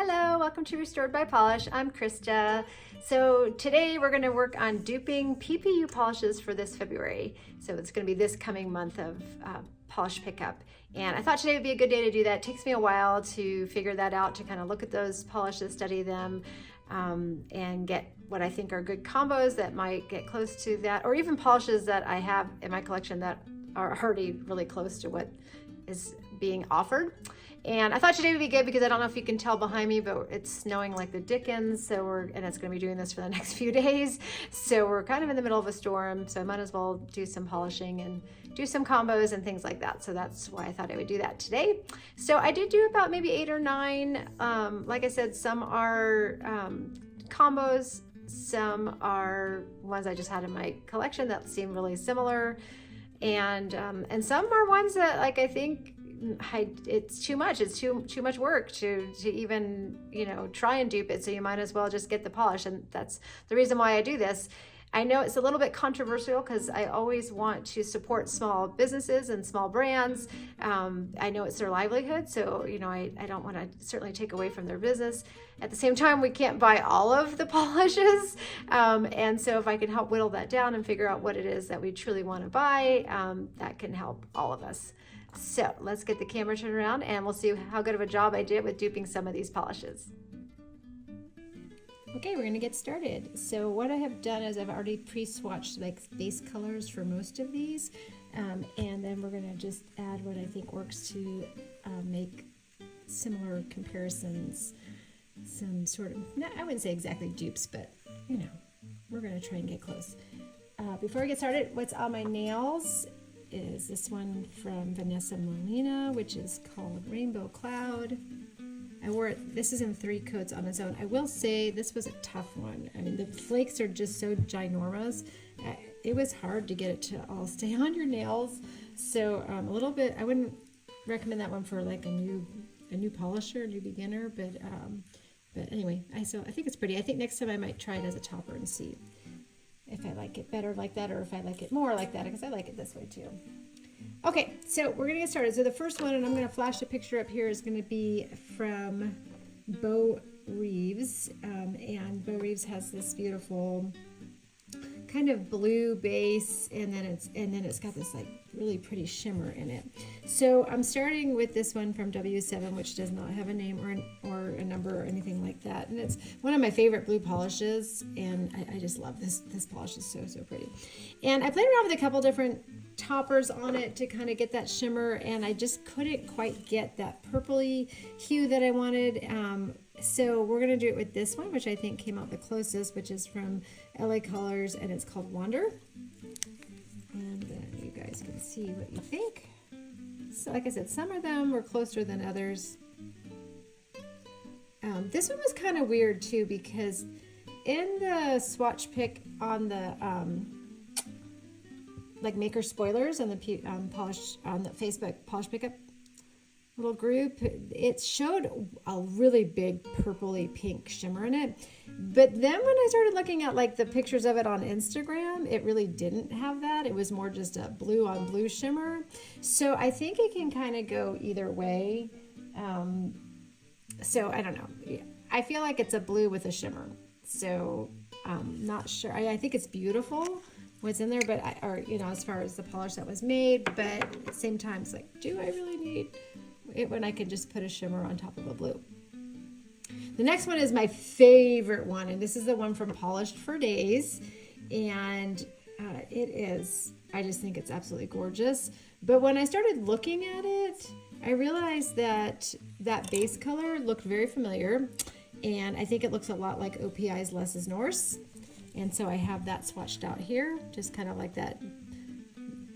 Hello, welcome to Restored by Polish. I'm Krista. So today we're going to work on duping PPU polishes for this February. So it's going to be this coming month of polish pickup. And I thought today would be a good day to do that. It takes me a while to figure that out, to kind of look at those polishes, study them, and get what I think are good combos that might get close to that, or even polishes that I have in my collection that are already really close to what is being offered. And I thought today would be good because I don't know if you can tell behind me, but it's snowing like the dickens. And it's going to be doing this for the next few days. So we're kind of in the middle of a storm. So I might as well do some polishing and do some combos and things like that. So that's why I thought I would do that today. So I did do about maybe 8 or 9. Like I said, some are combos. Some are ones I just had in my collection that seem really similar. And some are ones that, like, I think it's too much. It's too much work to even, try and dupe it. So you might as well just get the polish. And that's the reason why I do this. I know it's a little bit controversial because I always want to support small businesses and small brands. I know it's their livelihood. So, I don't want to certainly take away from their business. At the same time, we can't buy all of the polishes. And so if I can help whittle that down and figure out what it is that we truly want to buy, that can help all of us. So let's get the camera turned around and we'll see how good of a job I did with duping some of these polishes. Okay, we're gonna get started. So what I have done is I've already pre-swatched like base colors for most of these. And then we're gonna just add what I think works to make similar comparisons. Some sort of, I wouldn't say exactly dupes, but we're gonna try and get close. Before we get started, what's on my nails is this one from Vanessa Molina, which is called Rainbow Cloud. I wore it, this is in 3 coats on its own. I will say this was a tough one. I mean, the flakes are just so ginormous. It was hard to get it to all stay on your nails. So a little bit, I wouldn't recommend that one for like a new polisher, a new beginner, but anyway, I think it's pretty. I think next time I might try it as a topper and see if I like it better like that or if I like it more like that, because I like it this way too. Okay, so we're gonna get started. So the first one, and I'm gonna flash a picture up here, is gonna be from Reeves. And Reeves has this beautiful kind of blue base, and then it's got this like really pretty shimmer in it. So I'm starting with this one from W7, which does not have a name or a number or anything like that. And it's one of my favorite blue polishes, and I just love this. This polish is so pretty. And I played around with a couple different toppers on it to kind of get that shimmer, and I just couldn't quite get that purpley hue that I wanted. So we're going to do it with this one, which I think came out the closest, which is from LA Colors, and it's called Wander. And then you guys can see what you think. So like I said, some of them were closer than others. This one was kind of weird too, because in the swatch pick on the like maker spoilers on the polish on the Facebook polish pickup little group, it showed a really big purpley pink shimmer in it. But then when I started looking at like the pictures of it on Instagram, it really didn't have that. It was more just a blue on blue shimmer. So I think it can kind of go either way. So I don't know. I feel like it's a blue with a shimmer. So not sure. I think it's beautiful what's in there, but as far as the polish that was made, but at the same time, it's like, do I really need it when I can just put a shimmer on top of a blue? The next one is my favorite one, and this is the one from Polished for Days, and I just think it's absolutely gorgeous. But when I started looking at it, I realized that base color looked very familiar, and I think it looks a lot like OPI's Less is Norse. And so I have that swatched out here, just kind of like that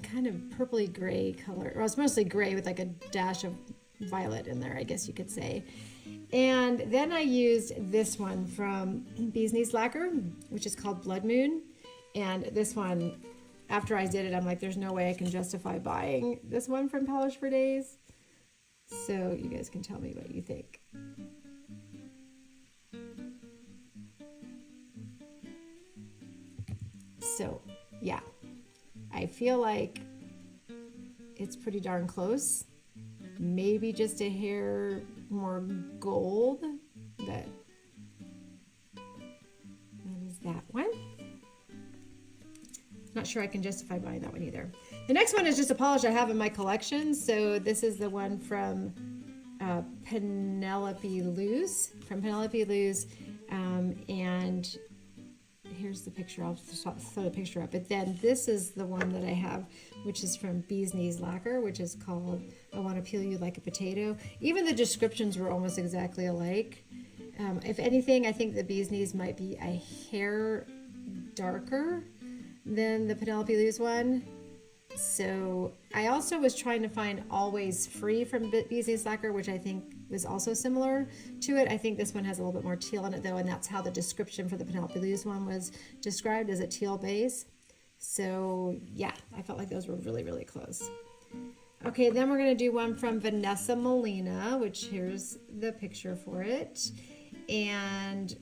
kind of purpley gray color. Well, it's mostly gray with like a dash of violet in there, I guess you could say. And then I used this one from BCB Lacquer, which is called Blood Moon. And this one, after I did it, I'm like, there's no way I can justify buying this one from Polish for Days. So you guys can tell me what you think. So yeah, I feel like it's pretty darn close. Maybe just a hair more gold but that is that one. Not sure I can justify buying that one either. The next one is just a polish I have in my collection. So this is the one from Penelope Luz, and here's the picture. I'll throw the picture up. But then this is the one that I have, which is from BCB Lacquer, which is called I Want to Peel You Like a Potato. Even the descriptions were almost exactly alike. If anything, I think the BCB's might be a hair darker than the Penelope Luz one. So I also was trying to find Always Free from BCB Lacquer, which I think was also similar to it. I think this one has a little bit more teal in it though, and that's how the description for the Penelope Luz one was described, as a teal base. So yeah, I felt like those were really, really close. Okay, then we're gonna do one from Vanessa Molina, which here's the picture for it. And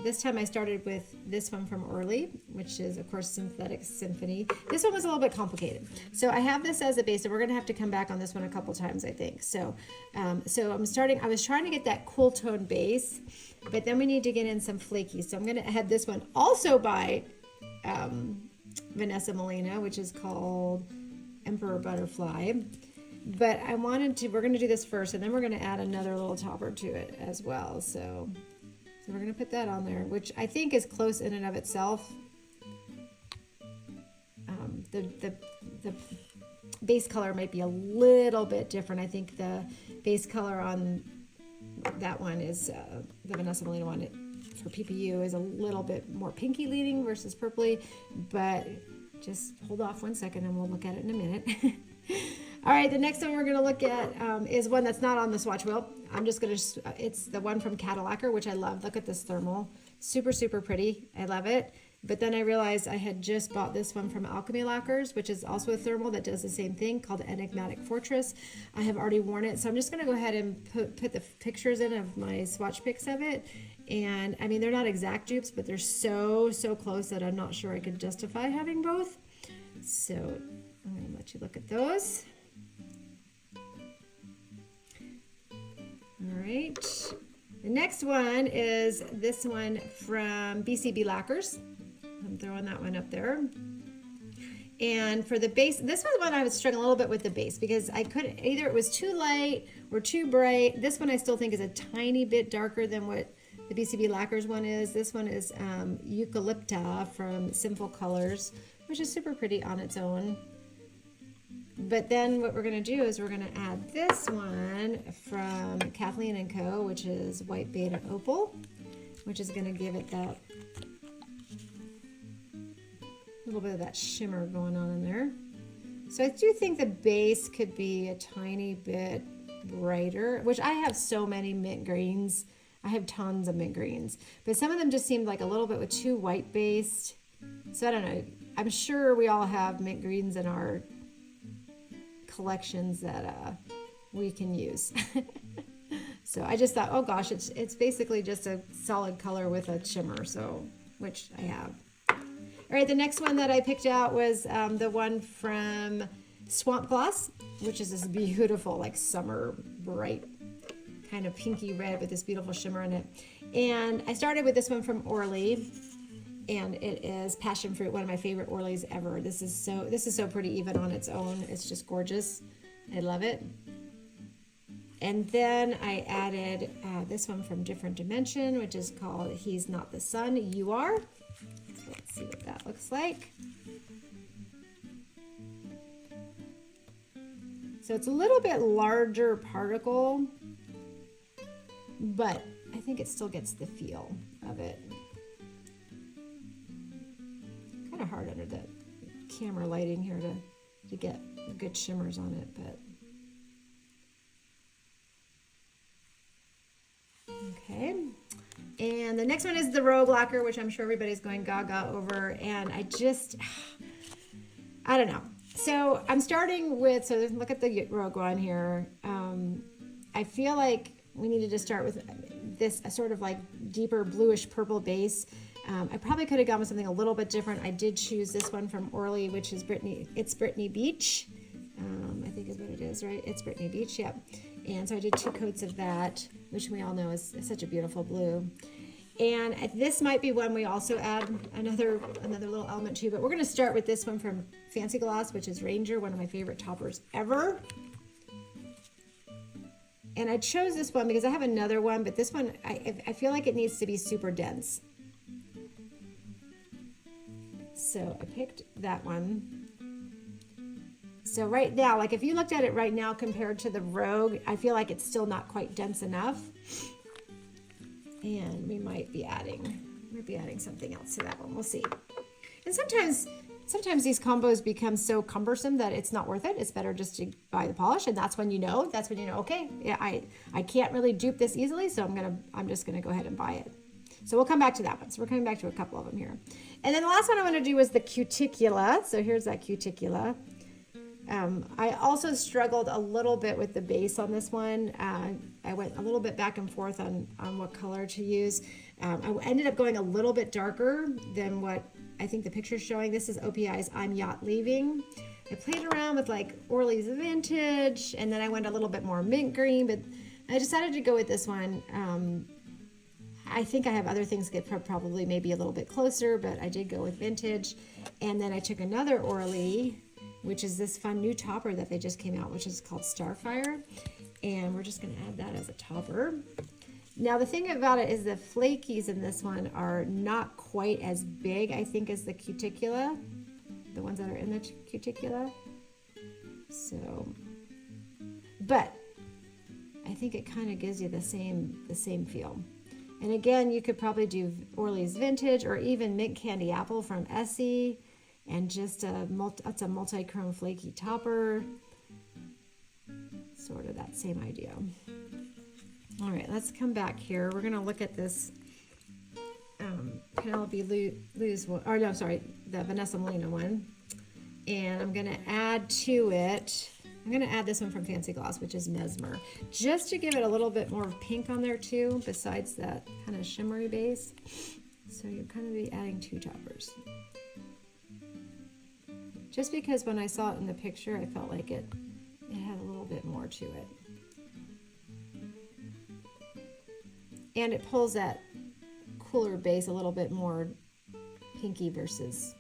this time I started with this one from Orly, which is of course Synthetic Symphony. This one was a little bit complicated. So I have this as a base, and we're gonna have to come back on this one a couple times, I think. So I was trying to get that cool tone base, but then we need to get in some flaky. So I'm gonna add this one also by Vanessa Molina, which is called Emperor Butterfly. But we're going to do this first, and then we're going to add another little topper to it as well. So we're going to put that on there, which I think is close in and of itself. The base color might be a little bit different. I think the base color on that one is the Vanessa Molina one for PPU is a little bit more pinky leaning versus purpley, but just hold off 1 second and we'll look at it in a minute. All right, the next one we're going to look at is one that's not on the swatch wheel. It's the one from Cuticula, which I love. Look at this thermal. Super, super pretty. I love it. But then I realized I had just bought this one from Alchemy Lacquers, which is also a thermal that does the same thing, called Enigmatic Fortress. I have already worn it, so I'm just going to go ahead and put the pictures in of my swatch pics of it. And I mean, they're not exact dupes, but they're so, so close that I'm not sure I could justify having both. So I'm going to let you look at those. All right, the next one is this one from BCB Lacquers. I'm throwing that one up there. And for the base, this was one I was struggling a little bit with the base because I couldn't, either it was too light or too bright. This one I still think is a tiny bit darker than what the BCB Lacquers one is. This one is Eucalypta from Simple Colors, which is super pretty on its own. But then what we're going to do is we're going to add this one from Kathleen & Co., which is White Beta Opal, which is going to give it that little bit of that shimmer going on in there. So I do think the base could be a tiny bit brighter, which I have so many mint greens. I have tons of mint greens, but some of them just seemed like a little bit with too white based. So I don't know. I'm sure we all have mint greens in our collections that we can use. So I just thought, oh gosh, it's basically just a solid color with a shimmer, so which I have. All right, the next one that I picked out was the one from Swamp Gloss, which is this beautiful, like summer bright kind of pinky red with this beautiful shimmer in it. And I started with this one from Orly, and it is Passion Fruit, one of my favorite Orleys ever. This is so pretty even on its own. It's just gorgeous. I love it. And then I added this one from Different Dimension, which is called He's Not the Sun, You Are. So let's see what that looks like. So it's a little bit larger particle, but I think it still gets the feel of it. Kind of hard under the camera lighting here to get good shimmers on it, but okay. And the next one is the Rogue Lacquer, which I'm sure everybody's going gaga over, and I don't know. So I'm starting with, so look at the Rogue one here. I feel like we needed to start with this sort of like deeper bluish purple base. I probably could have gone with something a little bit different. I did choose this one from Orly, which is Brittany Beach. I think is what it is, right? It's Brittany Beach, yep. And so I did 2 coats of that, which we all know is such a beautiful blue. And this might be one we also add another little element to, but we're going to start with this one from Fancy Gloss, which is Ranger, one of my favorite toppers ever. And I chose this one because I have another one, but this one, I feel like it needs to be super dense. So I picked that one. So right now, like if you looked at it right now compared to the Rogue, I feel like it's still not quite dense enough. And we might be adding something else to that one. We'll see. And sometimes these combos become so cumbersome that it's not worth it. It's better just to buy the polish, and that's when you know, okay, yeah, I can't really dupe this easily, so I'm just gonna go ahead and buy it. So we'll come back to that one. So we're coming back to a couple of them here. And then the last one I want to do was the Cuticula. So here's that Cuticula. I also struggled a little bit with the base on this one. I went a little bit back and forth on what color to use. I ended up going a little bit darker than what I think the picture's showing. This is OPI's I'm Yacht Leaving. I played around with like Orly's Vintage, and then I went a little bit more mint green, but I decided to go with this one. I think I have other things that could probably maybe a little bit closer, but I did go with Vintage. And then I took another Orly, which is this fun new topper that they just came out, which is called Starfire. And we're just gonna add that as a topper. Now the thing about it is the flakies in this one are not quite as big, I think, as the Cuticula, the ones that are in the Cuticula. So, but I think it kind of gives you the same feel. And again, you could probably do Orly's Vintage or even Mint Candy Apple from Essie, and just it's a multi-chrome flaky topper. Sort of that same idea. All right, let's come back here. We're gonna look at this Penelope Lou's one, or no, sorry, the Vanessa Molina one. And I'm gonna add to it, I'm gonna add this one from Fancy Gloss, which is Mesmer, just to give it a little bit more pink on there too, besides that kind of shimmery base. So you're kind of be adding 2 toppers. Just because when I saw it in the picture, I felt like it had a little bit more to it. And it pulls that cooler base a little bit more pinky versus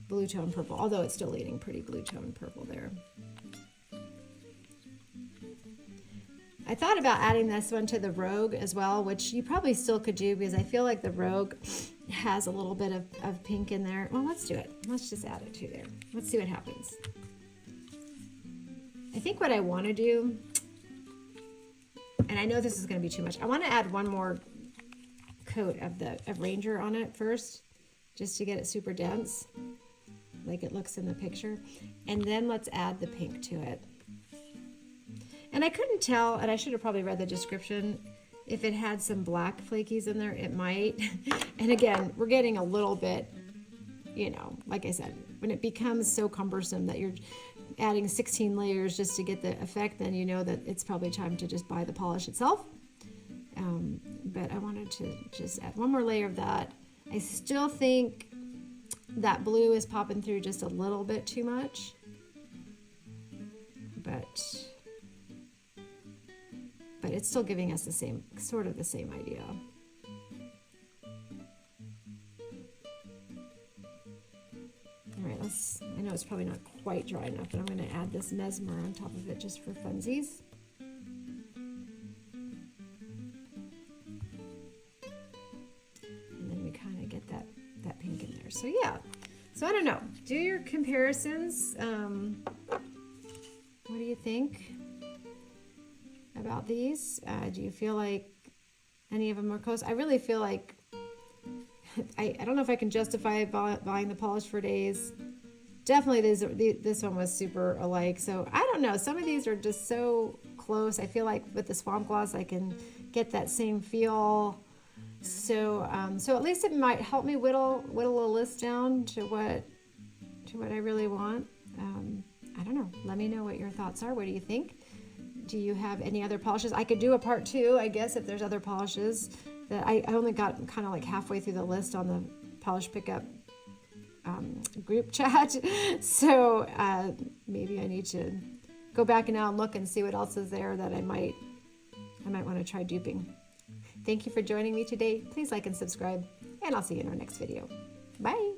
blue tone purple, although it's still leaning pretty blue tone purple there. I thought about adding this one to the Rogue as well, which you probably still could do because I feel like the Rogue has a little bit of pink in there. Well, let's do it. Let's just add it to there. Let's see what happens. I think what I want to do, and I know this is going to be too much, I want to add one more coat of Ranger on it first, just to get it super dense, like it looks in the picture. And then let's add the pink to it. And I couldn't tell, and I should have probably read the description, if it had some black flakies in there, it might. And again, we're getting a little bit, you know, like I said, when it becomes so cumbersome that you're adding 16 layers just to get the effect, then you know that it's probably time to just buy the polish itself. But I wanted to just add one more layer of that. I still think that blue is popping through just a little bit too much, but it's still giving us the same, sort of the same idea. All right, I know it's probably not quite dry enough, but I'm going to add this Mesmer on top of it just for funsies. And then we kind of get that pink in there. So yeah, so I don't know. Do your comparisons. What do you think about these? Do you feel like any of them are close? I really feel like I don't know if I can justify buying the polish for days. Definitely this one was super alike. So I don't know. Some of these are just so close. I feel like with the Swamp Gloss I can get that same feel. So so at least it might help me whittle a list down to what I really want. I don't know. Let me know what your thoughts are. What do you think? Do you have any other polishes? I could do a part 2, I guess, if there's other polishes. That I only got kind of like halfway through the list on the polish pickup group chat. So maybe I need to go back now and look and see what else is there that I might want to try duping. Thank you for joining me today. Please like and subscribe, and I'll see you in our next video. Bye.